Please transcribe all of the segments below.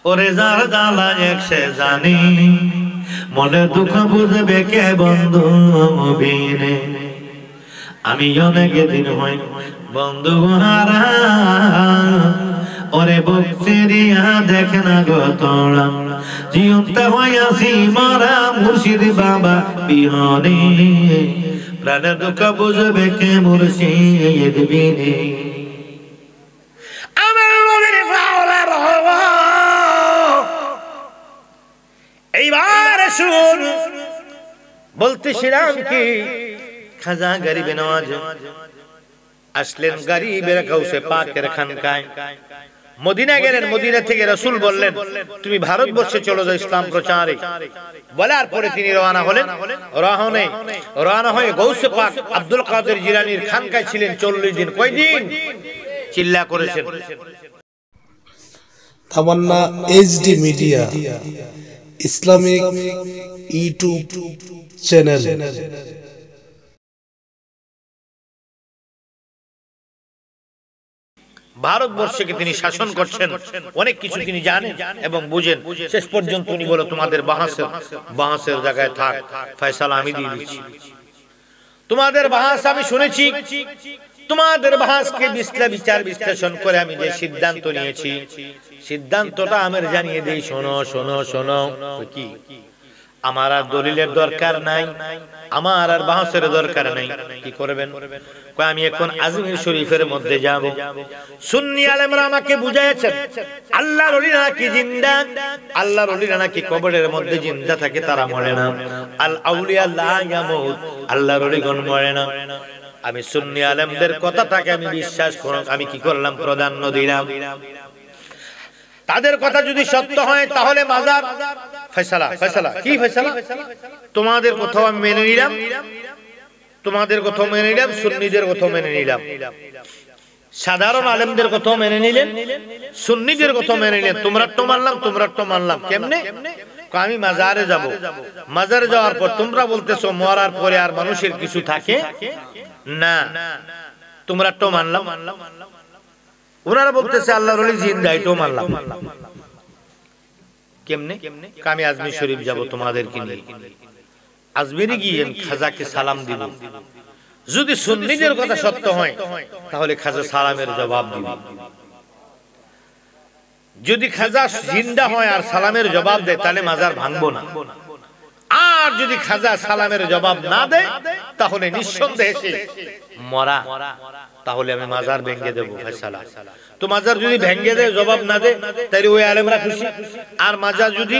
ওরে যার জ্বালা এক সে জানি, মনে দুঃখ বুঝবে কে বন্ধু বিনে। আমি অনেক দিন হই বন্ধু হারা, ওরে বক্সেরিয়া দেখ না গো তোরা, জীবন্ত হইয়াছি মারা মুর্শিদ বাবা বিহনে। প্রাণের দুঃখ বুঝবে কে মুর্শিদ বিনে। এইবার শুন, বলতেছিলাম কি, খাজা গরিবে নওয়াজ আসলেন গরিবের কাউসে পাকের খানকায়, মদিনা গেলেন। মদিনা থেকে রাসূল বললেন তুমি ভারতবর্ষে চলে যাও ইসলাম প্রচারে। বলার পরে তিনি রওনা হলেন। রওনা হয়ে গৌসে পাক আব্দুল কাদের জিলানীর খানকায় ছিলেন 40 দিন। কয়দিন? চিল্লা করেছেন। Tamanna HD media Islamic YouTube channel. ভারতবর্ষকে তিনি শাসন করছেন, অনেক কিছু তিনি জানেন এবং বুঝেন। শেষ পর্যন্ত উনি বলে তোমাদের বাহাসের জায়গায় থাক, ফয়সালা আমি দিয়ে দিচ্ছি। তোমাদের বাহাস আমি শুনেছি, তোমাদের বাহাসকে বিশ্লেষণ করে আমি যে সিদ্ধান্ত নিয়েছি, সিদ্ধান্তটা আমার জানিয়ে দেই। শোনো শোনো শোনো। কি? আমার আর দলিলের দরকার নাই, আমার আর বাহাসের দরকার নাই। কি করবেন? আমি এখন আজমির শরীফের মধ্যে যাব। সুন্নি আলেমরা আমাকে বুঝাইছেন আল্লাহর ওলিরা নাকি জিন্দা, আল্লাহর ওলিরা নাকি কবরের মধ্যে জিন্দা থাকে, তারা মরে না। আল আউলিয়া লা ইয়ামুত, আল্লাহর ওলিগণ মরে না। আমি সুন্নি আলেমদের কথাটাকে আমি বিশ্বাস করি। আমি কি করলাম? প্রাধান্য দিলাম। তাদের কথা যদি সত্য হয় তাহলে মাজার ফয়সালা। ফয়সালা কি? ফয়সালা তোমাদের কথাও আমি মেনে নিলাম, তোমাদের কথাও মেনে নিলাম, সুন্নিদের কথাও মেনে নিলাম। সাধারণ আলেমদের কথাও মেনে নিলেন, সুন্নিদের কথাও মেনে নিলেন। তোমরা তো মানলাম, তোমরা তো মানলাম। কেমনে? আমি মাজারে যাব। মাজারে যাওয়ার পর তোমরা বলতেছো মরার পরে আর মানুষের কিছু থাকে না, তোমরা তো মানলাম। ওনারা বলতেছে আল্লাহর ওলি জিন্দা, এটাও মানলাম। কেমনে? আমি আজমির শরীফ যাব তোমাদেরকে নিয়ে। আজমিরে গিয়ে খাজাকে সালাম দিব। যদি সুন্নিদের কথা সত্য হয় তাহলে খাজা সালামের জবাব দিব। যদি খাজা জিন্দা হয় আর সালামের জবাব দেয় তাহলে মাজার ভাঙবো না। আর যদি খাজা সালামের জবাব না দেয় তাহলে নিঃসন্দেহে সে মরা, তাহলে আমি মাজার ভেঙে দেবো। ফয়সালা। তো মাজার যদি ভেঙে দেয়, জবাব না দেয়, তাহলে ওই আলেমরা খুশি। আর মাজার যদি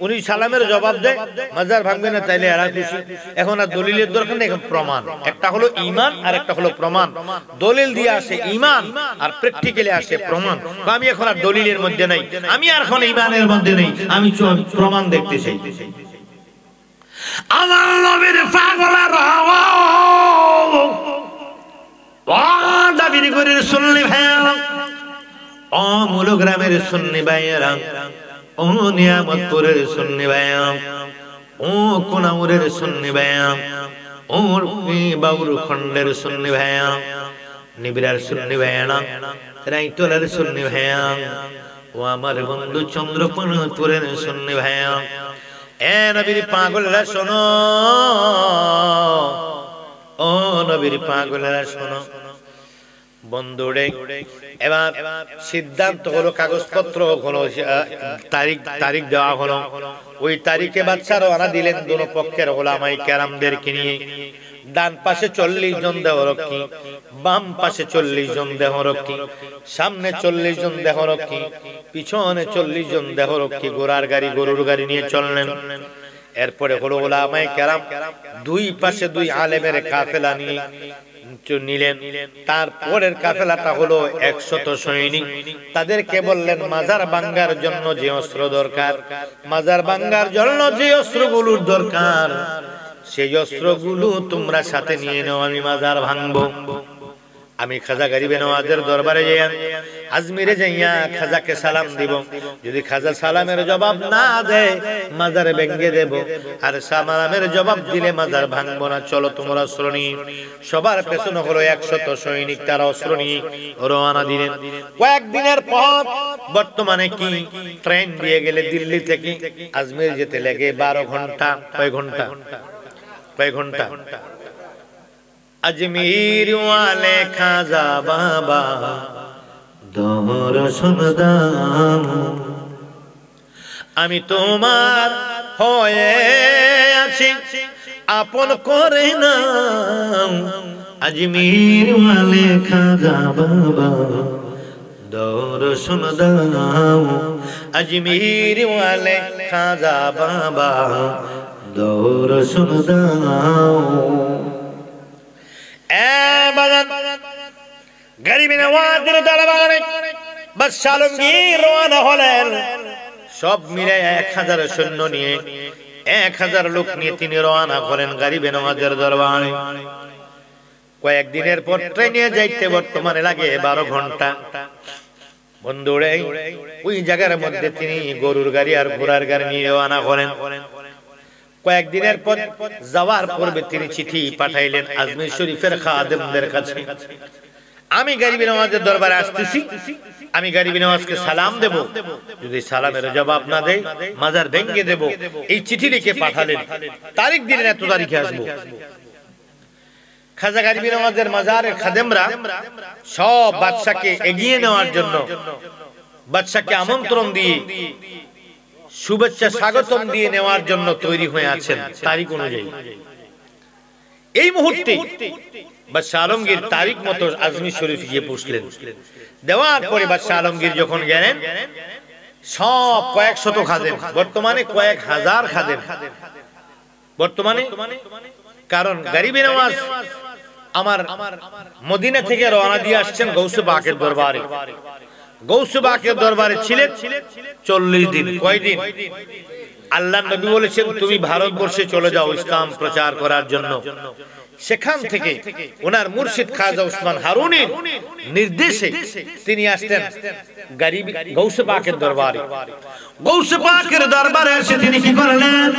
উনি সালামের জবাব দেয়, মাজার ভাঙবে না, তাইলে এরা খুশি। এখন আর দলিলের দরকার নেই, এখন প্রমাণ। একটা হলো ঈমান আর একটা হলো প্রমাণ। দলিল দিয়ে আসে ঈমান আর প্র্যাকটিক্যালি আসে প্রমাণ। আমি এখন আর দলিলের মধ্যে নাই, আমি আর এখন ঈমানের মধ্যে নেই, আমি প্রমাণ দেখতে চাই। আমার নবীর পাগলেরা দাবির করে সুন্নি ভাইয়েরা, ও মূলগ্রামের সুন্নি ভাইয়েরা, ও নিয়ামতপুরের সুন্নি ভাইয়েরা, ও কোনাউরের সুন্নি ভাইয়েরা, ও বাউর খন্ডের সুন্নি ভাইয়েরা, নিবিড়ার সুন্নি ভাইয়েরা, রাইতলার সুন্নি ভাইয়েরা, ও আমার বন্ধু চন্দ্রপুরের সুন্নি ভাইয়েরা, এ নবীর পাগলেরা শোনো, ও নবীর পাগলেরা শোনো। বন্ধুরে, এবার সিদ্ধান্ত হলো, কাগজপত্র হলো, তারিখ দেওয়া হলো। ওই তারিখে বাদশা রওনা দিলেন দুনো পক্ষের ওলামায়ে কেরামদেরকে নিয়ে। ডান পাশে 40 জন দেহরক্ষী, বাম পাশে 40 জন দেহরক্ষী, সামনে 40 জন দেহরক্ষী, পিছনে 40 জন দেহরক্ষী ঘোড়ার গাড়ি, গরুর গাড়ি নিয়ে চললেন। এরপরে হলো ওলামায়ে কেরাম দুই পাশে দুই আলেমের কাফেলা নিয়ে নিলেন। তারপরের কাফেলাটা হলো 100 সৈনিক। তাদেরকে বললেন মাজার ভাঙার জন্য যে অস্ত্র দরকার, মাজার ভাঙার জন্য যে অস্ত্রগুলোর দরকার, সেই অস্ত্রগুলো তোমরা সাথে নিয়ে নাও, আমি মাজার ভাঙবো। আমি খাজা গরিবে নওয়াজের দরবারে যাইয়া আজমিরে যাইয়া খাজাকে সালাম দিব। যদি খাজা সালামের জবাব না দেয় মাজার ভেঙে দেব, আর সালামের জবাব দিলে মাজার ভাঙবো না। চলো তোমরা অস্ত্র নিয়ে। সবার পেছনে হলো 100 সৈনিক, তারা অস্ত্র নিয়ে রওনা দিলেন। কয়েকদিনের পর বর্তমানে কি ট্রেন দিয়ে গেলে দিল্লি থেকে আজমির যেতে লাগে 12 ঘন্টা। কয় ঘন্টা? কয় ঘন্টা? अजमीर वाले खाजा बाबा दर्शन दाम, আমি তোমার হয়ে আছি আপন করে নাও। আজমির ওয়ালে খাজা বাবা দর্শন দাও, আজমির ওয়ালে খাজা বাবা দর্শন দাও। গরিবে নওয়াজের দরবারে বাদশাহ আলমগীর রওনা হলেন। সব মিলে 1000 সৈন্য নিয়ে 1000 লোক নিয়ে তিনি রওনা করেন গরিবে নওয়াজের দরবারে। কয়েকদিনের পর ট্রেনে যাইতে বর্তমানে লাগে 12 ঘন্টা। বন্ধুরে ওই জায়গার মধ্যে তিনি গরুর গাড়ি আর ঘোড়ার গাড়ি নিয়ে রওনা করেন। কয়েকদিনের পর যাওয়ার পূর্বে তিনি চিঠি পাঠাইলেন আজমির শরীফের খাদেমদের কাছে, আমি গরিবে নওয়াজের দরবারে আসতেছি, আমি গরিবে নওয়াজকে সালাম দেব, যদি সালামের জবাব না দেয় মাজার ভেঙে দেব। এই চিঠি লিখে পাঠালেন, তারিখ দিলেন এত তারিখে আসবো। খাজা গরিবে নওয়াজের মাজারের খাদেমরা সব বাদশাকে এগিয়ে নেওয়ার জন্য, বাদশাকে আমন্ত্রণ দিয়ে শুভেচ্ছা স্বাগতম দিয়ে নেওয়ার জন্য তৈরি হয়ে আছেন তারিখ অনুযায়ী। এই মুহূর্তে বাদশাহ আলমগীর তারিখ মতো আজমির শরীফ গিয়ে পৌঁছলেন। দেওয়ার পরে বাদশাহ আলমগীর যখন গেলেন, সব কয়েক শত খাদেম, বর্তমানে কয়েক হাজার খাদেম বর্তমানে, কারণ গরিবে নওয়াজ আমার মদিনা থেকে রওনা দিয়ে আসছেন গৌসে পাকের দরবারে। গৌসে পাকের দরবারে ছিলেন 40 দিন। কয় দিন? আল্লাহ নবী বলেছেন তুমি ভারতবর্ষে চলে যাও ইসলাম প্রচার করার জন্য। সেখান থেকে ওনার মুর্শিদ খাজা উসমান হারুনির নির্দেশে তিনি আসতেন গৌসে পাকের দরবারে। গৌসে পাকের দরবারে এসে তিনি কি করলেন?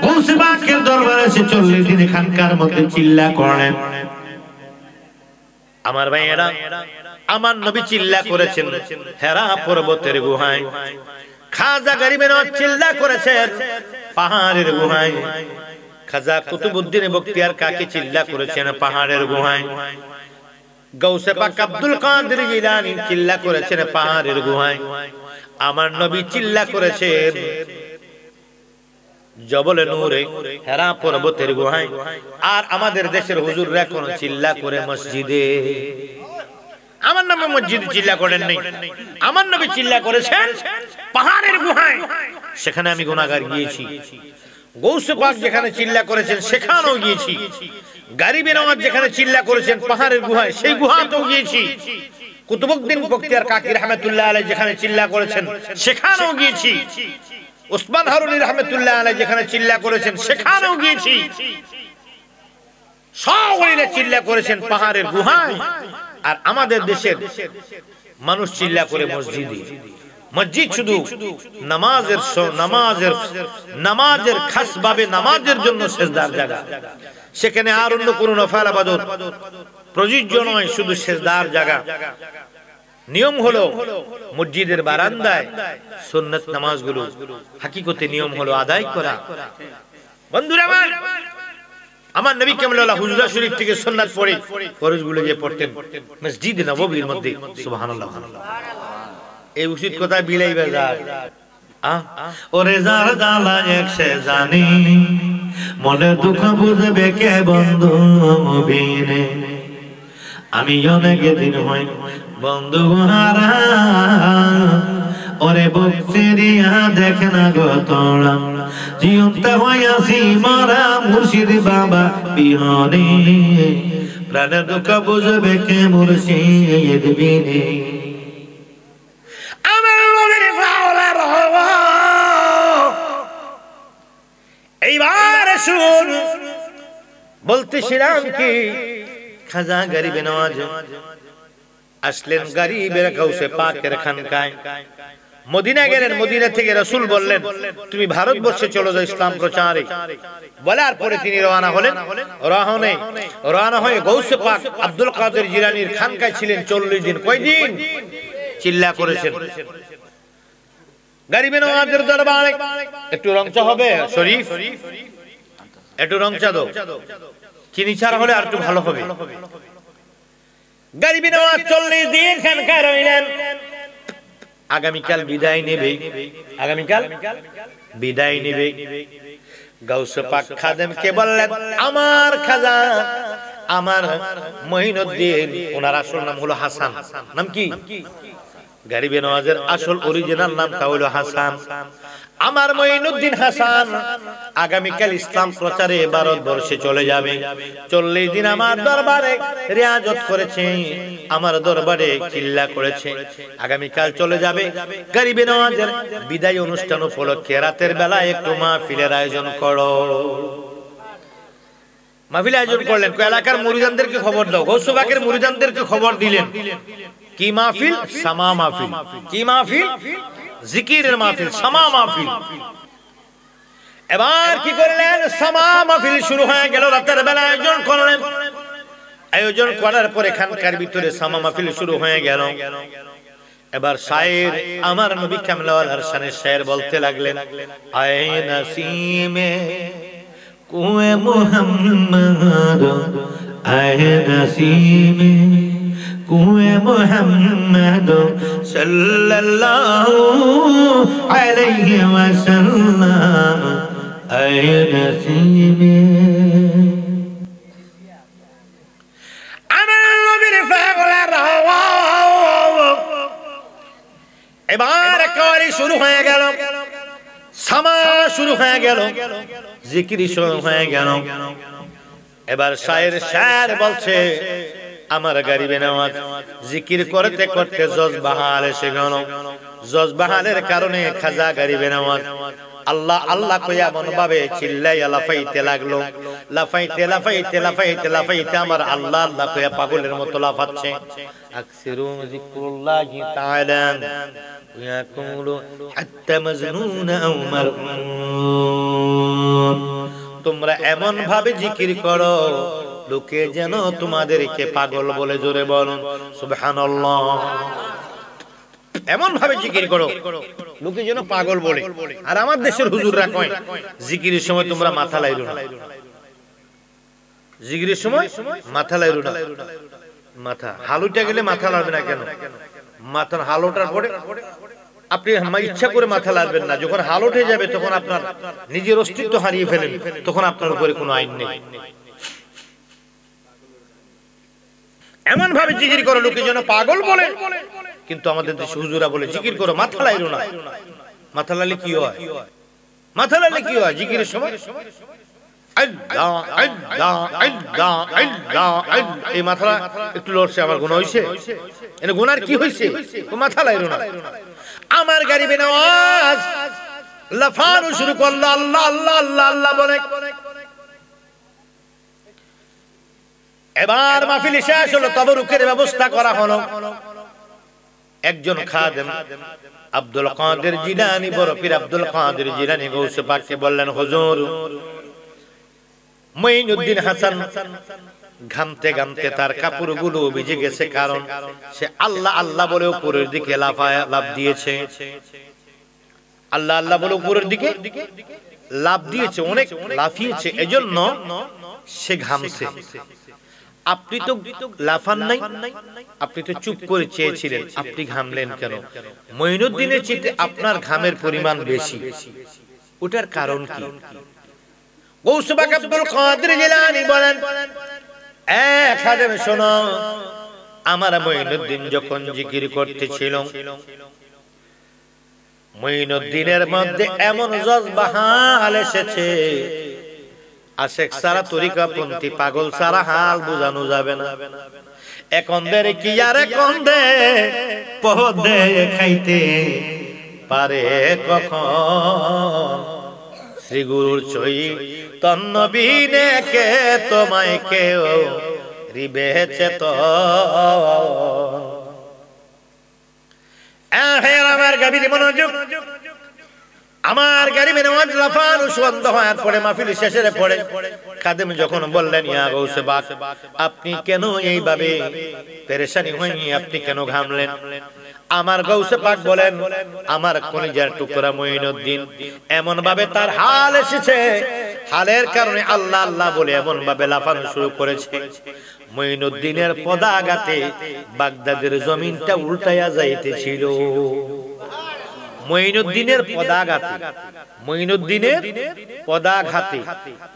গৌসে পাকের দরবারে এসে 40 দিন খানকার মধ্যে চিল্লা করলেন। আমার ভাইয়েরা, আমার নবী চিল্লা করেছেন হেরা পর্বতের গুহায়, খাজা গরিবে নওয়াজ চিল্লা করেছেন পাহাড়ের গুহায়, খাজা কুতুবউদ্দিন বখতিয়ার কাকি চিল্লা করেছেন পাহাড়ের গুহায়, গৌসে পাক আব্দুল কাদের জিলানী চিল্লা করেছেন পাহাড়ের গুহায়, আমার নবী চিল্লা করেছেন জবলে নূরে হেরা পর্বতের গুহায়, আর আমাদের দেশের হুজুররা কোন চিল্লা করে মসজিদে। আমার নবী মসজিদে চিল্লা করেন নাই, আমার নবী চিল্লা করেছেন পাহাড়ের গুহায়। সেখানে আমি গুনাহগার গিয়েছি। গৌসে পাক যেখানে চিল্লা করেছেন সেখানেও গিয়েছি। গরিবে নওয়াজ যেখানে চিল্লা করেছেন পাহাড়ের গুহায়, সেই গুহাতেও গিয়েছি। কুতুবউদ্দিন বখতিয়ার কাকি রাহমাতুল্লাহ আলাইহি যেখানে চিল্লা করেছেন সেখানেও গিয়েছি। উসমান হারুনি রাহমাতুল্লাহ আলাইহি যেখানে চিল্লা করেছেন সেখানেও গিয়েছি। সবাইরা চিল্লা করেছেন পাহাড়ের গুহায়, আর আমাদের দেশের মানুষ চিল্লা করে মসজিদে। মসজিদ শুধু নামাজের খাস ভাবে নামাজের জন্য সেজদার জায়গা। সেখানে আর অন্য কোন নফল ইবাদত প্রযোজ্য নয়, শুধু সেজদার জায়গা। নিয়ম হলো মসজিদের বারান্দায় সুন্নাত নামাজগুলো, হাকিকতে নিয়ম হলো আদায় করা। বন্ধুরা আমার নবী কামলিওয়ালা হুজরা শরীফ থেকে সুন্নাত পড়ে ফরজগুলো যে পড়তেন মসজিদে নববীর মধ্যে। সুবহানাল্লাহ। এই উচিত কথা বিলাই বাজার ওরে যার জ্বালা একসে জানি, মনে দুঃখ বুঝবে কে বন্ধু বিনে। আমি অনেক দিন হই বন্ধু হারা, ওরে বক্সেরিয়া দেখ না গো তোরা, জীবন্ত হইয়াছি মারা মুর্শিদ বাবা বিহনে। প্রাণের দুঃখ বুঝবে কে মুর্শিদ বিনে। এইবার শুন বলতেছিলাম কি খাজা গরিবে নওয়াজ আসলেন গরিবের গাউসে পাকের খানকায়। মদিনা গেলেন, মদিনা থেকে রাসূল বললেন তুমি ভারতবর্ষে চলে যাও ইসলাম প্রচারে। বলার পরে তিনি রওনা হলেন। রওনা হয়ে গাউসে পাক আব্দুল কাদের জিলানীর খানকায় ছিলেন 40 দিন। কয় দিন? চিল্লা করেছেন। গরিবে নওয়াজের দরবারে একটু রংচা হবে শরীফ, একটু রংচা দাও, চিনি ছাড়া হলে আর একটু ভালো হবে। গরিবে নওয়াজ 40 দিন খানকায় রইলেন। আগামীকাল বিদায় নেবে, আগামীকাল বিদায় নেবে। গাউসে পাক খাদেমকে বললেন আমার খাজা, আমার মঈনুদ্দিন, ওনার আসল নাম হলো হাসান। নাম কি? গরিবে নওয়াজের আসল অরিজিনাল নামটা হলো হাসান। আমার মঈনুদ্দিন হাসান আগামীকাল ইসলাম প্রচারে ভারতবর্ষে চলে যাবে। 40 দিন আমার দরবারে রিয়াজত করেছে, আমার দরবারে চিল্লা করেছে, আগামীকাল চলে যাবে। গরিবে নওয়াজের বিদায় অনুষ্ঠান উপলক্ষে রাতের বেলা একটু মাহফিলের আয়োজন করো। মাহফিল আয়োজন করলেন। এলাকার মুরিদানদেরকে খবর দাও। গাউসে পাকের মুরিদানদেরকে খবর দিলেন। কি মাহফিল? সামা মাহফিল। কি মাহফিল? জিকিরের মাহফিল, সামা মাহফিল। এবার কি করলেন? সামা মাহফিল শুরু হয়ে গেল। রাতের বেলা আয়োজন করলেন। আয়োজন করার পরে খানকার ভিতরে সামা মাহফিল শুরু হয়ে গেল। এবার শায়ের আমার নবী কামলাওয়ালার শানে শায়ের বলতে লাগলেন, আয়ে নসিমে কুয়ে মুহাম্মদ, আয়ে নসিমে কুয়ে মুহাম্মদ সাল্লাল্লাহু আলাইহি ওয়াসাল্লাম, আয়ে নসিমে। আমার নবীর পাগলার এবার একেবারে শুরু হয়ে গেল, সামা শুরু হয়ে গেল, জিকির শুরু হয়ে গেল। এবার শায়ের শায়ের বলছে আমার গরিবে নওয়াজ জিকির করতে করতে জজবাহাল এসে গেল। জজবাহালের কারণে খাজা গরিবে নওয়াজ আল্লাহ আল্লাহ কইয়া এমন ভাবে চিল্লাইয়া লাফাইতে লাগলো। লাফাইতে লাফাইতে লাফাইতে লাফাইতে আমার আল্লাহ আল্লাহ কইয়া পাগলের মতো লাফাচ্ছে। আকসিরু যিকরুল্লাহি তাআলা ইয়াকুলু হাত্তা মাজনুন আও মারউন। তোমরা এমন ভাবে জিকির করো লোকে যেন তোমাদেরকে পাগল বলে। জোরে বলুন সুবহানাল্লাহ। এমন ভাবে জিকির করো লোকে যেন পাগল বলে। আর আমার দেশের হুজুররা কয় জিকিরের সময় তোমরা মাথা লাইরো না, জিকিরের সময় মাথা লাইরো না। মাথা হালুটা গেলে মাথা লাগবে না কেন? মাথার হালুটার পরে আপনি ইচ্ছা করে মাথা লাগবেন না। যখন হাল উঠে যাবে তখন আপনার নিজের অস্তিত্ব হারিয়ে ফেলেন, তখন আপনার উপরে কোনো আইন নেই। এমন ভাবে জিকির করো লোকে যেন পাগল বলে। কিন্তু আমাদের দেশে হুজুরা বলে জিকির করো মাথা লাইরো না। মাথা লাইলে কি হয়? মাথা লাইলে কি হয়? জিকিরের সময় আল্লাহ আল্লাহ আল্লাহ আল্লাহ এই মাথা একটু লড়ছে, আমার গুনাহ হইছে? এর গুনার কি হইছে? মাথা লাইরো না। আমার গরিবে নওয়াজ লাফানো শুরু করলো, আল্লাহ আল্লাহ আল্লাহ আল্লাহ বলে। এবার মাহফিল শেষ হলো, তবরুকের ব্যবস্থা করা হলো। একজন খাদেম আব্দুল কাদের জিলানী, বড় পীর আব্দুল কাদের জিলানী গাউসে পাককে বললেন, হুজুর মঈনুদ্দিন হাসান ঘামতে ঘামতে তার কাপড়গুলো ভিজে গেছে, কারণ সে আল্লাহ আল্লাহ বলে উপরের দিকে লাফ দিয়েছে। আল্লাহ আল্লাহ বলে উপরের দিকে লাফ দিয়েছে, অনেক লাফিয়েছে, এজন্য সে ঘামছে। আপনি তো লাফান নাই, আপনি তো চুপ করে চেয়েছিলেন, আপনি ঘামলেন কেন? মঈনুদ্দিনের চেয়ে আপনার ঘামের পরিমাণ বেশি, ওটার কারণ কি? গাউসে পাক আব্দুল কাদের জিলানী বলেন, খাদেম শোনো, আমার মঈনুদ্দিন যখন জিকির করতেছিল, মঈনুদ্দিনের মধ্যে এমন জজবাহাল এসেছে, আশেক সারা তরিকাপন্থী পাগল সারা হাল বোঝানো যাবে না। একন্দের কি আর একন্দে পদে খাইতে পারে কখন? শ্রী গুরুর চই তন্নবিনে কে তোমায় কেউ রিবেছে তো। আমার গাভীর মনোযোগ, আমার গারিবের নামাজ লাফানো বন্ধ হওয়ার পরে মাহফিল শেষের পরে খাদেম যখন বললেন, ইয়া গাউসে পাক, আপনি কেন এইভাবে পেরেশানি হয়নি, আপনি কেন ঘামলেন? আমার গাউসে পাক বলেন, আমার কলিজার টুকরা মঈনুদ্দিন এমন ভাবে তার হাল এসেছে, হালের কারণে আল্লাহ আল্লাহ বলে এমন ভাবে লাফানো শুরু করেছে, মঈনুদ্দিনের পদাঘাতে বাগদাদের জমিনটা উল্টাইয়া যাইতেছিল। মঈনুদ্দিনের পদাঘাতে, মঈনুদ্দিনের পদাঘাতে,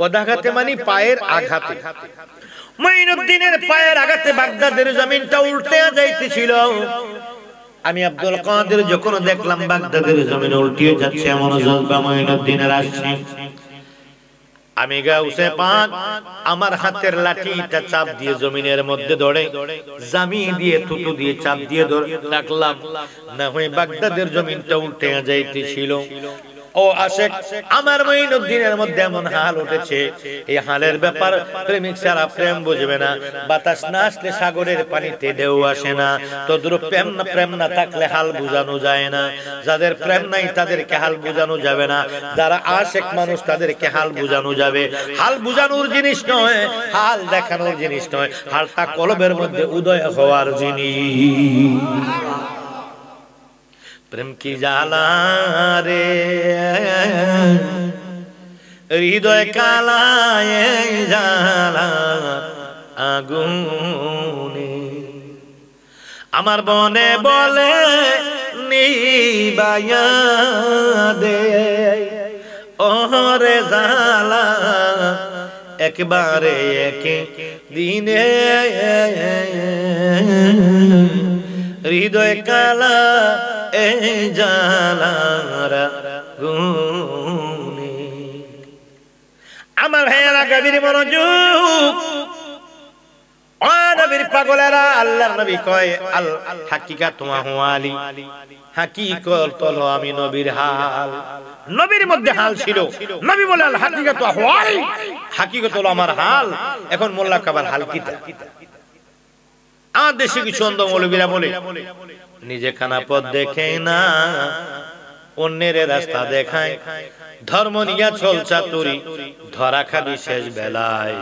পদাঘাতে মানে পায়ের আঘাতে, মঈনুদ্দিনের পায়ের আঘাতে বাগদাদের জমিনটা উল্টে যাইতেছিল। আমি আব্দুল কাদের যখন দেখলাম বাগদাদের জমিন উল্টে যাচ্ছে, এমন জজবা মঈনুদ্দিনের আসছে, আমি গাউসে পাক আমার হাতের লাঠিটা চাপ দিয়ে জমিনের মধ্যে ধরে জামি দিয়ে থুতু দিয়ে চাপ দিয়ে রাখলাম, না হয় বাগদাদের জমিনটা উল্টে যাইতেছিল। ও আশেক, আমার মঈনুদ্দিনের মধ্যে এমন হাল উঠেছে, এই হালের ব্যাপার প্রেমিক ছাড়া প্রেম বুঝবে না। বাতাস না আসলে সাগরের পানিতে ঢেউ আসে না, তদ্রূপ প্রেম না থাকলে হাল বুঝানো যায় না। যাদের প্রেম নাই তাদেরকে হাল বুঝানো যাবে না, যারা আশেক মানুষ তাদেরকে হাল বুঝানো যাবে। হাল বুঝানোর জিনিস নয়, হাল দেখানোর জিনিস নয়, হালটা কলবের মধ্যে উদয় হওয়ার জিনিস। প্রেম কি জ্বালা রে হৃদয় কালায় জ্বালা আগুনে, আমার বনে বলে নিবাইয়া দে ওরে জ্বালা একবারে এক দিনে, হৃদয় কালা এই জালারা গুনে। আমার ভাইয়েরা গাভীর মনোযোগ, নবীর পাগলেরা, আল্লাহর নবী কয় আল হাকিকাত ওয়া হুয়া আলী, হাকিকত হলো আমি নবীর হাল। নবীর মধ্যে হাল ছিল, নবী বলে আল হাকিকাত ওয়া হুয়া আলী, হাকিকত হলো আমার হাল। এখন মোল্লা কাবার হাল কিতা? আমার দেশে কিছু অন্ধ মৌলবীরা বলে, নিজে খানা পথ দেখে না অন্যের রাস্তা দেখায়, ধর্ম নিয়া চল চাতুরি ধরা খাবি শেষ বেলায়,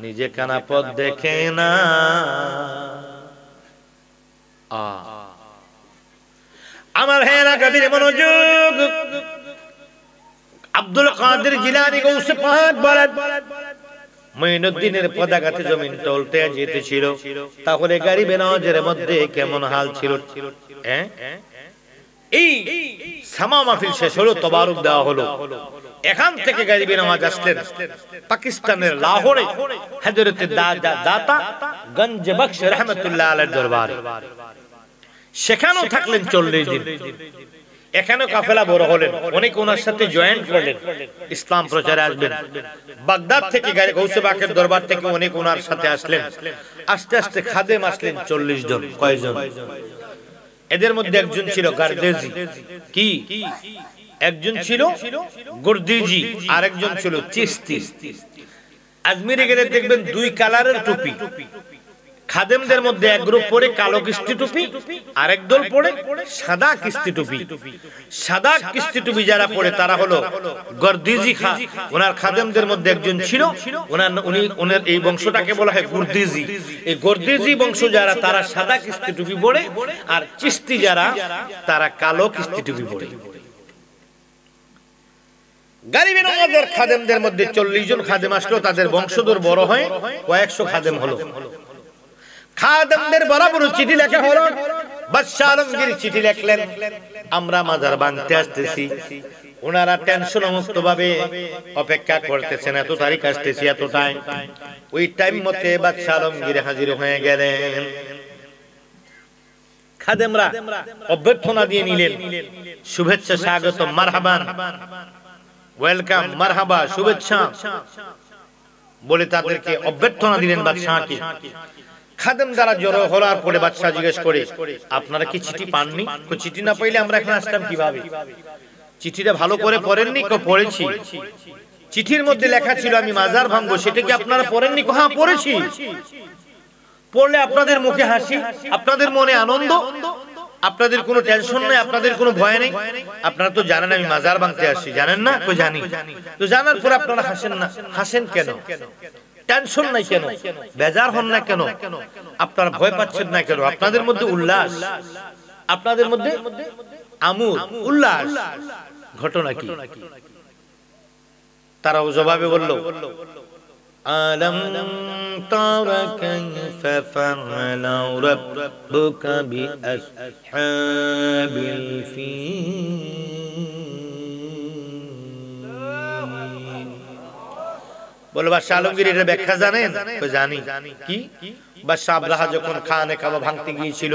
নিজে খানা পথ দেখে না। আমার হেরা কবির মনোযোগ, আব্দুল কাদের জিলানী গৌসে পাক বলেন, মঈনুদ্দিনের পদাঘাতে জমিন উল্টে যেতেছিল, তাহলে গারিবে নওয়াজের মধ্যে কেমন হাল ছিল? এই সামা মাহফিল শেষ হলো, তবারুক দেওয়া হলো, এখান থেকে গারিবে নওয়াজ আসলেন পাকিস্তানের লাহোরে হযরত দাতা গঞ্জ বখশ রহমাতুল্লাহ আলাইহির দরবারে, সেখানেও থাকলেন 40 দিন। এখানে কাফেলা বড় হলেন, অনেক ওনার সাথে জয়েন্ট করলেন, ইসলাম প্রচারে আসবেন। বাগদাদ থেকে গৌসে পাকের দরবার থেকে অনেক ওনার সাথে আসলেন। আস্তে আস্তে খাদেম আসলেন 40 জন। কয়জন? এদের মধ্যে একজন ছিল গার্দেজি, কি একজন ছিল গুর্দিজি, আর একজন ছিল চিস্তি। আজমিরে গেলে দেখবেন 2 কালারের টুপি। খাদেমদের মধ্যে এক গ্রুপ পরে কালো কিস্তি টুপি, আরেক দল পরে সাদা কিস্তি টুপি। সাদা কিস্তি টুপি যারা পরে তারা হলো গর্দিজি খা। ওনার খাদেমদের মধ্যে একজন ছিল, ওনার এই বংশটাকে বলা হয় গুর্দিজি। এই গর্দিজি বংশ যারা, তারা সাদা কিস্তি টুপি পরে, আর চিস্তি যারা তারা কালো কিস্তি টুপি পরে। গারিবে নওয়াজের খাদেমদের মধ্যে 40 জন খাদেম আসলো, তাদের বংশধর বড় হয় কয়েকশো খাদেম হলো। খাদেমদের বরাবর চিঠি লেখা হলো, বাদশাহ আলমগীর চিঠি লিখলেন, আমরা মাজার ভাঙতে আসতেছি। ওনারা টেনশন মুক্ত ভাবে অপেক্ষা করতেছেন, এত তারিখ আসতেছি, এত টাইম। ওই টাইম মতে বাদশাহ আলমগীর হাজির হয়ে গেলেন। খাদেমরা অভ্যর্থনা দিয়ে নিলেন, শুভেচ্ছা, স্বাগত, মারহাবান, ওয়েলকাম, মারহাবা, শুভেচ্ছা বলে তাদেরকে অভ্যর্থনা দিলেন বাদশাহকে। খাদেম দ্বারা জড়ো হওয়ার পরে বাদশাহ জিজ্ঞেস করে, আপনারা কি চিঠি পাননি? চিঠি না পাইলে আমরা এখানে আসলাম কিভাবে? চিঠিটা ভালো করে পড়েননি? পড়েছি। চিঠির মধ্যে লেখা ছিল আমি মাজার ভাঙবো, সেটা কি আপনারা পড়েননি? হ্যাঁ পড়েছি। পড়লে আপনাদের মুখে হাসি, আপনাদের মনে আনন্দ, আপনাদের কোনো টেনশন নেই, আপনাদের কোনো ভয় নেই। আপনারা তো জানেন আমি মাজার ভাঙতে আসছি, জানেন না? তো জানি। তো জানার পর আপনারা হাসেন না, হাসেন কেন? টেনশন নাই কেন? বেজার হন না কেন? আপনারা ভয় পাচ্ছেন না কেন? আপনাদের মধ্যে উল্লাস, আপনাদের মধ্যে আমোদ উল্লাস, ঘটনা কি? তারাও জবাবে বলল, আলম তারা কাইফা ফাআলা রাব্বুকা বিআসহাবিল ফিল। বলে বাদশাহ আলমগীর এর ব্যাখ্যা জানেন? তো জানি। কি? বাদশাহ আব্রাহা যখন খানে কাবা ভাঙতে গিয়েছিল,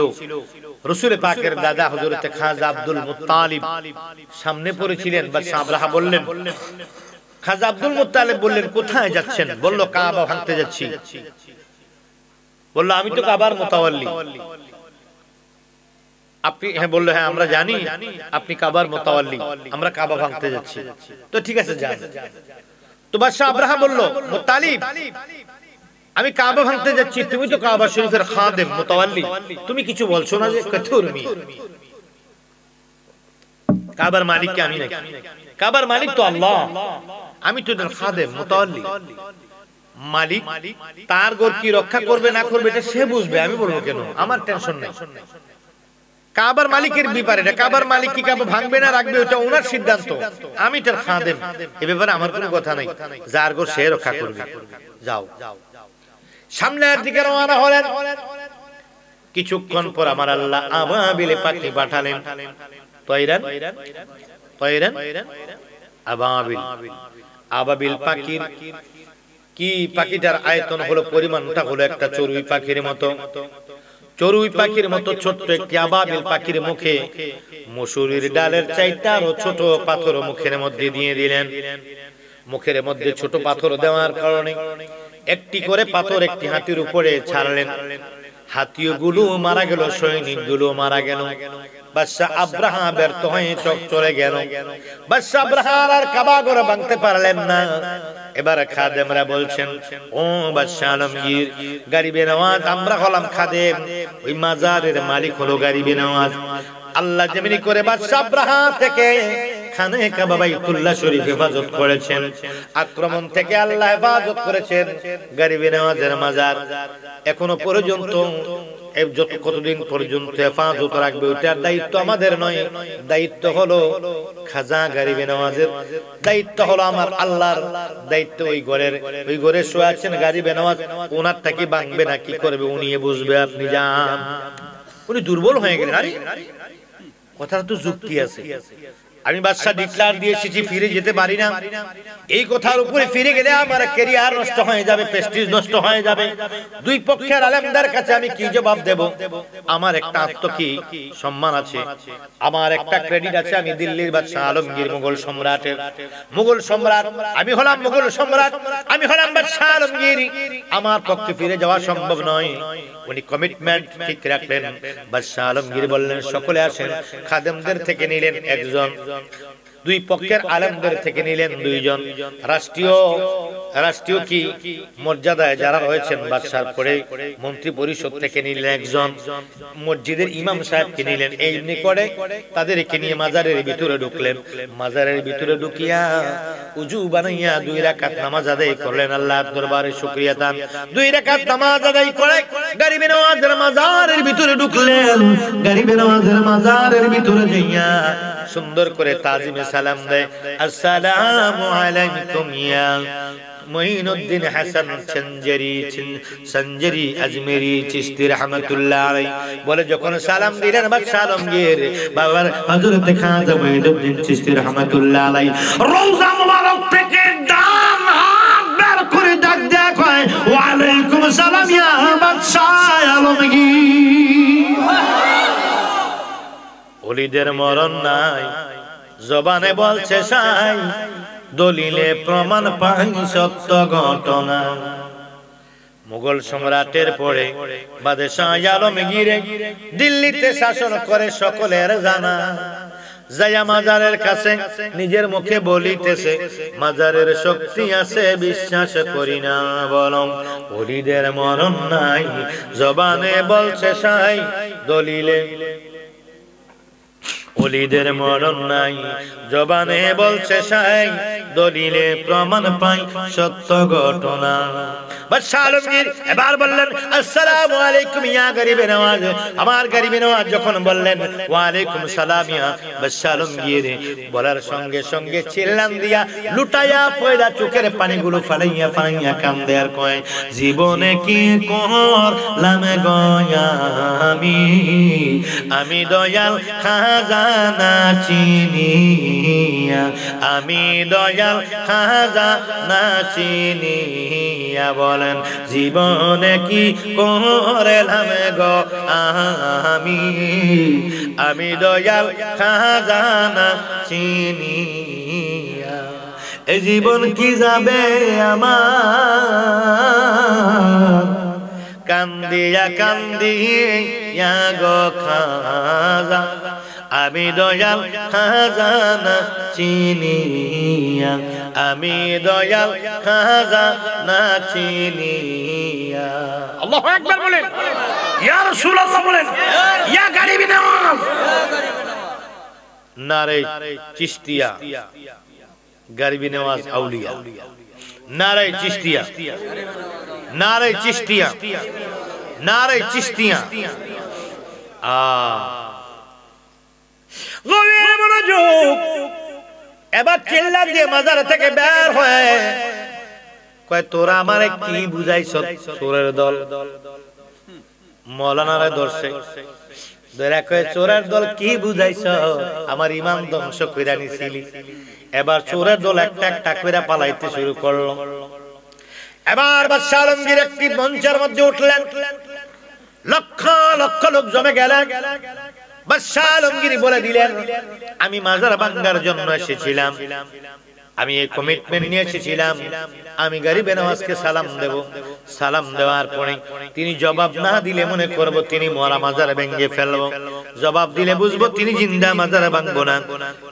রাসূল পাকের দাদা হযরত খাজা আব্দুল মুত্তালিব সামনে পড়েছিলেন। বাদশাহ আব্রাহা বললেন, খাজা আব্দুল মুত্তালিব বললেন, কোথায় যাচ্ছেন? বলল, কাবা ভাঙতে যাচ্ছি। বলল, আমি তো কাবার মুতাওয়াল্লি। আপনি? হ্যাঁ। বলল, হ্যাঁ আমরা জানি আপনি কাবার মুতাওয়াল্লি, আমরা কাবা ভাঙতে যাচ্ছি। তো ঠিক আছে, যান। তো বাদশাহ আব্রাহা বলল, মুত্তালিব, আমি কাবা ভাঙতে যাচ্ছি, তুমি তো কাবা শরীফের খাদেম মুতাওয়াল্লি, তুমি কিছু বলছো না যে? কথুরমি, কাবার মালিক কে আমি নাকি? কাবার মালিক তো আল্লাহ, আমি তো এর খাদেম মুতাওয়াল্লি। মালিক তার ঘর কি রক্ষা করবে না করবে এটা সে বুঝবে, আমি বলবো কেন? আমার টেনশন নেই। কাবার মালিকের ব্যাপারে, এটা কাবার মালিক কি কাবা ভাঙবে না রাখবে ওটা ওনার সিদ্ধান্ত, আমি তার খাদেম, এই ব্যাপারে আমার কোনো কথা নাই। যার ঘর সে রক্ষা করবে। যাও। সামনের দিকে রওনা হলেন। কিছুক্ষণ পর আমার আল্লাহ আবাবিল পাখি পাঠালেন। তয়রান তয়রান আবাবিল। আবাবিল পাখির কি? পাখিটার আয়তন হলো, পরিমাণটা হলো একটা চড়ুই পাখির মতো। চড়ুই পাখির মতো ছোট্ট একটি আবাবিল পাখির মুখে মসুরির ডালের চাইতে আরো ছোট পাথর মুখের মধ্যে দিয়ে দিলেন। মুখের মধ্যে ছোট পাথর দেওয়ার কারণে একটি করে পাথর একটি হাতির উপরে ছাড়লেন। হাতিগুলো মারা গেল, সৈনিকগুলো মারা গেল। বাদশাহ আব্রাহা ব্যর্থ হয়ে চোখ চলে গেল। বাদশাহ আব্রাহা আর কাবা ঘর ভাঙতে পারলেন না। এবার খাদেমরা বলছেন, ও বাদশাহ আলমগীর, গরিবে নওয়াজ আমরা হলাম খাদেম, ওই মাজারের মালিক হলো গরিবে নওয়াজ। আল্লাহ যেমনি করে বাদশাহ আব্রাহা থেকে খানে কাবা বাইতুল্লাহ শরীফ হেফাজত করেছেন, আক্রমণ থেকে আল্লাহ হেফাজত করেছেন গরিবে নওয়াজের মাজার। এখনো পর্যন্ত কতদিন পর্যন্ত হেফাজত রাখবে ওইটার দায়িত্ব আমাদের নয়, দায়িত্ব হলো খাজা গরিবে নওয়াজের, দায়িত্ব হলো আমার আল্লাহর দায়িত্ব। ওই ঘরে শুয়ে আছেন গরিবে নওয়াজ, ওনার থেকে ভাঙবে না কি করবে উনি বুঝবে। আপনি যান। উনি দুর্বল হয়ে গেলেন। আরে কথাটা তো যুক্তি আছে। আমি বাদশা ডিক্লার দিয়ে এসেছি, ফিরে যেতে পারি না। এই কথার উপরে ফিরে গেলে আমার ক্যারিয়ার নষ্ট হয়ে যাবে, প্রেস্টিজ নষ্ট হয়ে যাবে। দুই পক্ষের আলেমদের কাছে আমি কি জবাব দেব? আমার একটা কি সম্মান আছে, আমার একটা ক্রেডিট আছে। আমি দিল্লির বাদশাহ আলমগীর, মুঘল সম্রাটের মুঘল সম্রাট। আমি হলাম মুঘল সম্রাট, আমি হলাম বাদশাহ আলমগীর। আমার পক্ষে ফিরে যাওয়া সম্ভব নয়। উনি কমিটমেন্ট ঠিক রাখলেন। বাদশাহ আলমগীর বললেন, সকলে আসেন। খাদেমদের থেকে নিলেন একজন, দুই পক্ষের আলেমদের থেকে নিলেন দুইজন, রাষ্ট্রীয় কি মর্যাদায় যারা রয়েছেন বাদশার পরে মন্ত্রী পরিষদ থেকে নিলেন একজন, মসজিদের ইমাম সাহেবকে নিলেন। এমনি করে তাদেরকে নিয়ে মাজারের ভিতরে ঢুকলেন। মাজারের ভিতরে ঢুকিয়া উজু বানাইয়া 2 রাকাত নামাজ আদায় করলেন। আল্লাহর দরবারে শুকরিয়া দান। 2 রাকাত নামাজ আদায় করে গরিবে নওয়াজের মাজারের ভিতরে ঢুকলেন। গরিবে নওয়াজের মাজারের ভিতরে যাইয়া সুন্দর করে তাজিমে সালাম দেয়, আসসালামু আলাইকুম ইয়া মুঈনুদ্দিন হাসান সঞ্জরি আজমেরি চিশতি রাহমাতুল্লাহ আলাইহি বলে যখন সালাম দিলেন বাদশাহ আলমগীর বাবার হযরত খাজা মুঈনুদ্দিন চিশতি রাহমাতুল্লাহ আলাইহি রওজা মুবারক থেকে ডান হাত বের করে ডাক দেয়া কয়, ওয়া আলাইকুম সালাম ইয়া বাদশাহ আলমগীর। ওলিদের মরণ নাই, জবানে বলছে সাই, দলিলে প্রমাণ পাই সত্য ঘটনা। মুঘল সম্রাটের পরে বাদশাহ আলমগীর দিল্লিতে শাসন করে সকলের জানা। যায়া মাজারের কাছে নিজের মুখে বলিতেছে, মাজারের শক্তি আছে বিশ্বাস করি না, বলং ওলিদের মরণ নাই, জবানে বলছে সাই, দলিলে ওলিদের মরণ নাই, জবানে বলছে সাই, দলিলে প্রমাণ পাই সত্য ঘটনা। বাদশাহ আলমগীর এবার বললেন আসসালামু আলাইকুম ইয়া গরিবে নওয়াজ। আমার গরিবে নওয়াজ যখন বললেন ওয়া আলাইকুম সালাম ইয়া বাদশাহ আলমগীর, বলার সঙ্গে সঙ্গে চিল্লান দিয়া লুটাইয়া পয়দা চোখের পানিগুলো ফালাইয়া ফালাইয়া কান্দে আর কয়, জীবনে কি করলাম গয়া আমি দয়াল খাজানা চিনিয়া, আমি দয়াল খাজানা চিনিয়া, বলেন জীবনে কি করলাম গো আমি দয়াল খাজানা চিনিয়া। এই জীবন কি যাবে আমার, কান্দিয়া কান্দিয়া গো খাজা, আমি দয়াল খাজানা চিনিয়া, আমি দয়াল খাজানা চিনিয়া। আল্লাহু আকবার বলেন, ইয়া রাসূলুল্লাহ বলেন, ইয়া গরিবে নওয়াজ। নারে চিশতিয়া, গরিবে নওয়াজ আউলিয়া। নারে চিশতিয়া, নারে চিশতিয়া, নারে চিশতিয়া। গভীর মনোযোগ। এবার চিল্লা দিয়ে মাজার থেকে বের হয়ে কয়, তোরা আমারে কি বুঝাইছ? চোরের দল। মৌলানারে ধরছে, ধরে কয় চোরের দল কি বুঝাইছ? আমার ইমান ধ্বংস কইরা নিছিলি। এবার চোরের দল একটা একটা কইরা পালাইতে শুরু করলো। এবার বাদশাহ আলমগীর একটি মঞ্চের মধ্যে উঠলেন, লক্ষ লক্ষ লোক জমে গেলেন। বাদশাহ আলমগীর বলে দিলেন, আমি মাজার ভাঙার জন্য এসেছিলাম, আমি এই কমিটমেন্ট নিয়ে এসেছিলাম, আমি গরিবে নওয়াজকে সালাম দেব। সালাম দেওয়ার পরে তিনি জবাব না দিলে মনে করব তিনি মরা মাজার ভেঙে ফেলবো, জবাব দিলে বুঝবো তিনি জিন্দা মাজার ভাঙবো না।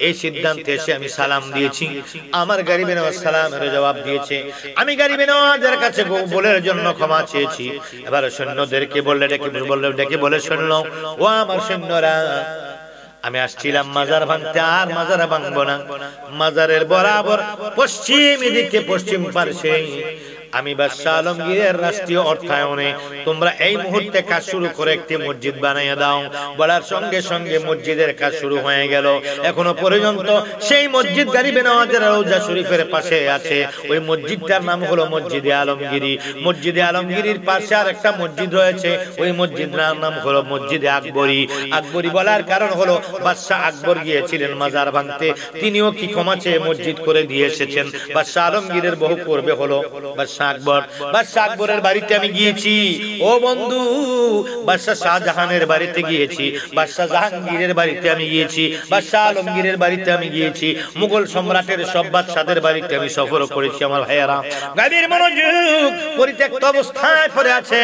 এই সিদ্ধান্তে এসে আমি সালাম দিয়েছি। আমার গরিবে নওয়াজ সালামের জবাব দিয়েছে। আমি গরিবে নওয়াজের কাছে ভুলের জন্য ক্ষমা চেয়েছি। এবার সৈন্যদেরকে ডেকে বলে, শুনলো ও আমার সৈন্যরা, আমি আসছিলাম মাজার ভাঙতে, আর মাজার ভাঙবো না। মাজারের বরাবর পশ্চিম দিকে, পশ্চিম পার্শ্বে আমি বাদশাহ আলমগীরের রাষ্ট্রীয় অর্থায়নে তোমরা এই মুহূর্তে কাজ শুরু করে একটি মসজিদ বানিয়ে দাও। বলার সঙ্গে সঙ্গে মসজিদের কাজ শুরু হয়ে গেল। এখনো পর্যন্ত সেই মসজিদ গরিবে নওয়াজের রওজা শরীফের পাশে আছে। ওই মসজিদটার নাম হলো মসজিদে আলমগীরি। মসজিদে আলমগীরির পাশে আর একটা মসজিদ রয়েছে, ওই মসজিদের নাম হলো মসজিদে আকবরী। আকবরী বলার কারণ হলো বাদশাহ আকবর গিয়েছিলেন মাজার ভাঙতে, তিনিও কি ক্ষমা চেয়ে মসজিদ করে দিয়ে এসেছেন। বাদশাহ আলমগীরের বহু পূর্বে হলো বাদশাহ আকবর। বাদশাহ আকবরের বাড়িতে আমি গিয়েছি ও বন্ধু, বাদশাহ শাহজাহানের বাড়িতে গিয়েছি, বাদশাহ জাহাঙ্গীরের বাড়িতে আমি গিয়েছি, বাদশাহ আলমগীরের বাড়িতে আমি গিয়েছি, মুঘল সম্রাটের সব বাদশাদের বাড়িতে আমি সফর করেছি। আমার ভাইয়েরা, গভীর মনোযোগ। পরিত্যক্ত অবস্থায় পড়ে আছে,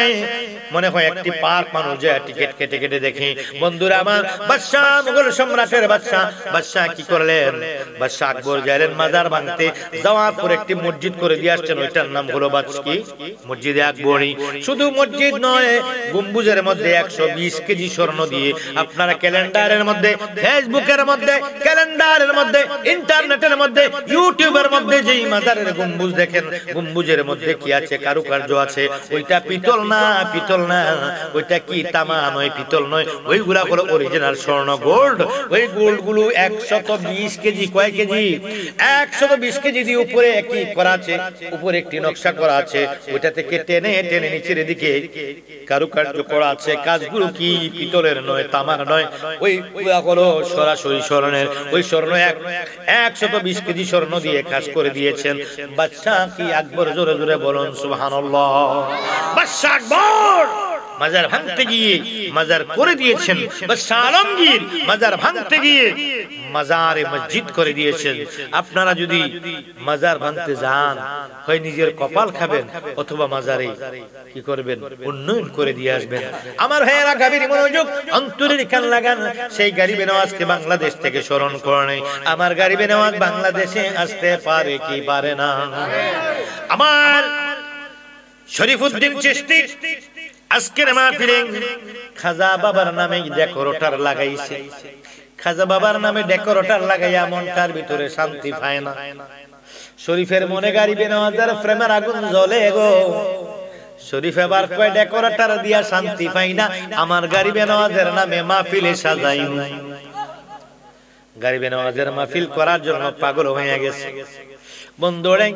মনে হয় একটি পার্ক, মানুষ যায় টিকিট কেটে কেটে দেখে। বন্ধুরা আমার, বাদশাহ মুঘল সম্রাটের বাদশাহ কি করলেন? বাদশাহ আকবর গেলেন মাজার ভাঙতে, যাওয়ার পর একটি মসজিদ করে দিয়ে আসছেন। ওইটার নাম হলো মসজিদে আকবরী। শুধু মসজিদ নয়, গম্বুজের মধ্যে 120 কেজি স্বর্ণ দিয়ে আপনারা ক্যালেন্ডারের মধ্যে, ফেসবুকের মধ্যে, ক্যালেন্ডারের মধ্যে, ইন্টারনেটের মধ্যে, ইউটিউবের মধ্যে যেই মাজারের গম্বুজ দেখেন, গম্বুজের মধ্যে কি আছে? কারুকার্য আছে। ওইটা পিতল না, পিতল না, ওইটা কি তামা নয়, পিতল নয়, ওইগুলা হলো অরিজিনাল স্বর্ণ, গোল্ড। ওই গোল্ড গুলো 120 কেজি। কয় কেজি? 120 কেজি দিয়ে উপরে কি করা আছে? উপরে একটি নকশা করা আছে, ওইটা থেকে টেনে টেনে নিচের দিকে কারুকার্য করা আছে। কাজগুলো কি পিতলের নয়, তামার নয়, ওই হলো সরাসরি স্বর্ণের। ওই স্বর্ণ 120 কেজি স্বর্ণ দিয়ে কাজ করে দিয়েছেন বাদশাহ কি আকবর। জোরে জোরে বলুন সুবহানাল্লাহ। বাদশাহ আকবর মাজার ভাঙতে গিয়ে মাজার করে দিয়েছেন। বাদশাহ আলমগীর মাজার ভাঙতে গিয়ে মাজারে মসজিদ করে দিয়েছেন। আপনারা যদি মাজার ভাঙতে যান, হয় নিজের কপাল খাবেন অথবা মাজারে কি করবেন? উন্নয়ন করে দিয়ে আসবেন। আমার ভাইয়েরা, গভীর মনোযোগ, অন্তরের কান লাগান। সেই গরিবে নওয়াজকে বাংলাদেশ থেকে স্মরণ করে। আমার গরিবে নওয়াজ বাংলাদেশে আসতে পারে কি পারে না? আমার শরীফউদ্দীন চিশতি আজকের মাহফিলে খাজা বাবার নামে ডেকোরেটর লাগাইছে। খাজা বাবার নামে ডেকোরেটর লাগাইয়া মনটার ভিতরে শান্তি পায় না। শরীফের মনে গারিবে নওয়াজের প্রেমের আগুন জ্বলে গো। শরীফ এবার কয় ডেকোরেটর দিয়া শান্তি পাই না, আমার গারিবে নওয়াজের নামে মাহফিলে সাজাই। গারিবে নওয়াজের মাহফিল করার জন্য পাগল হয়ে গেছে। বন্ধুরে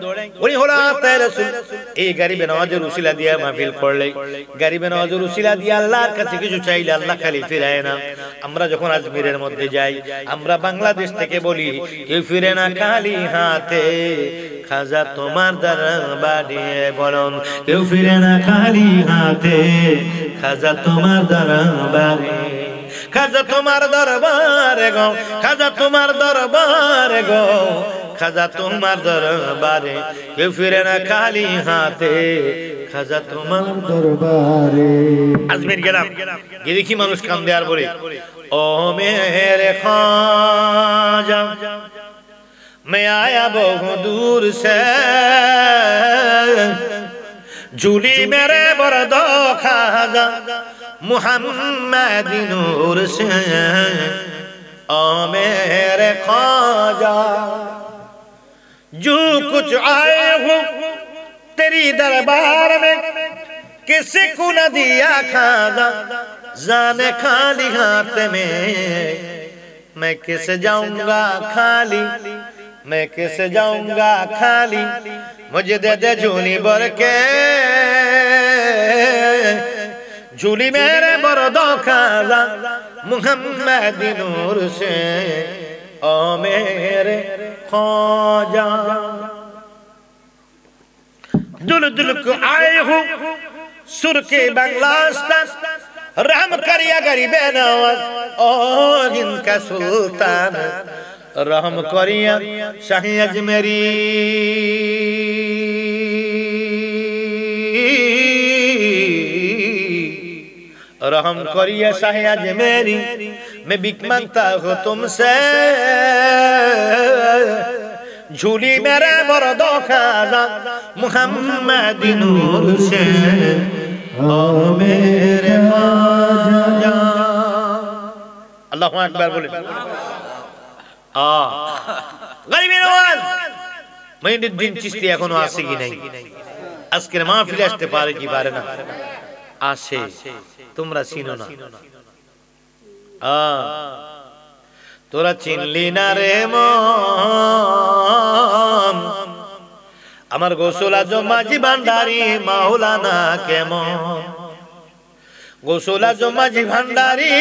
উনি হলো আতায়ে রাসূল। এই গারিবে নওয়াজের উসিলা দিয়া মাহফিল করলে, গারিবে নওয়াজের উসিলা দিয়া আল্লাহর কাছে কিছু চাইলে আল্লাহ খালি ফিরায় না। আমরা যখন আজমিরের মধ্যে যাই, আমরা বাংলাদেশ থেকে বলি কেউ ফিরে না খালি হাতে, খাজা তোমার দরবারে বলুন কেউ ফিরে না খালি হাতে, খাজা তোমার দরবারে, খাজা তোমার দরবারে গো, খাজা তোমার দরবারে গো, খাজা তোমার দরবারে কেউ ফিরে না খালি হাতে, খাজা তোমার দরবারে। আজমির গেলাম, গিয়ে দেখি মানুষ কান্দে আর বলে ও মেরে খাজা मैं आया बहुत दूर से, झूली मेरे बरदो खाजा मुहम्मद नूर से, ओ मेरे खाजा जो कुछ आए हो तेरी दरबार में, किसी को न दिया खाजा जाने खाली हाथ में, मैं किसे जाऊंगा खाली, मैं किसे जाऊंगा खाली, मुझे दे दे झूली भर के, झूली मेरे बरदो खाजा मुहम्मद नूर से, ओ मेरे ख्वाजा। दुल दुल को आए हो सुर के बांग्लास्तान, रहम करिया गरीबे नवाज और इनका सुल्तान, रहम करिया शाही अजमेरी, रहम करिया शाही अजमेरी, मैं भीख मांगता हूँ तुमसे, झूली मेरे बरदो खाजा मुहम्मद नूर से, ओ मेरे ख्वाजा। अल्लाहु अकबर बोले। গরিবে নওয়াজ মঈনুদ্দিন চিশতি এখনো আসে কি নাই? আজকের মাহফিলে আসতে পারে কি পারে না? আসে, তোমরা চিনো না। তোরা চিনলি না রে মন, আমার গোসল আজম মাঝি ভান্ডারি মাওলানা কেমন, গোসল আজম মাঝি ভান্ডারি,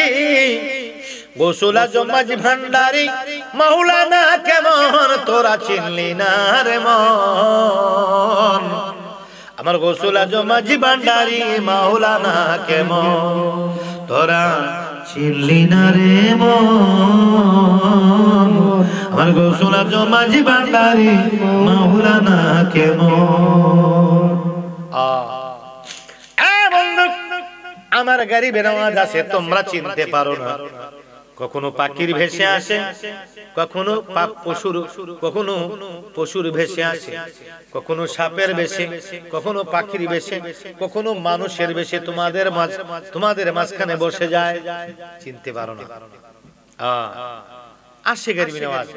গোসল আজম মাঝি ভান্ডারি মাওলানা কেমন, তোরা চিনলি না রে মন, আমার গোসল আজম মাঝি ভান্ডারি মাওলানা কেমন, তোরা চিনলি না রে মন, আমার গোসল আজম মাঝি ভান্ডারি মাওলানা কেমন। আমার গরিবে নওয়াজ আছে তোমরা চিনতে পারো না। কখনো পাখির ভেসে আসে, কখনো কখনো পশুর ভেসে আসে, কখনো সাপের বেশে, কখনো পাখির বেশে, কখনো মানুষের বেশে তোমাদের মাঝখানে বসে যায়, চিনতে পারো না। আসে গরিবে নওয়াজ,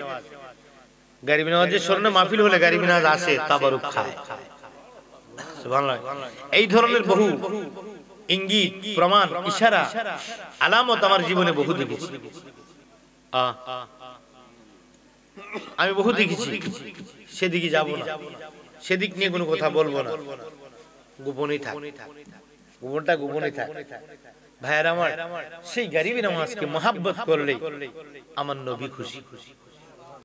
গরিবে নওয়াজের স্মরণে মাহফিল হলে গরিবে নওয়াজ আসে, তাবারুক খায়। সুবহানাল্লাহ। এই ধরনের বহু ইঙ্গিত, প্রমাণ, ইশারা, আলামত আমার জীবনে বহু দেখেছি। আমি বহু দেখেছি, সেদিকে যাব না, সেদিক নিয়ে কোনো কথা বলবো না, গোপনই থাক, গোপনটা গোপনই থাক। ভাইয়ের আমার, সেই গরিবে নওয়াজকে মহাব্বত করলে আমার নবী খুশি।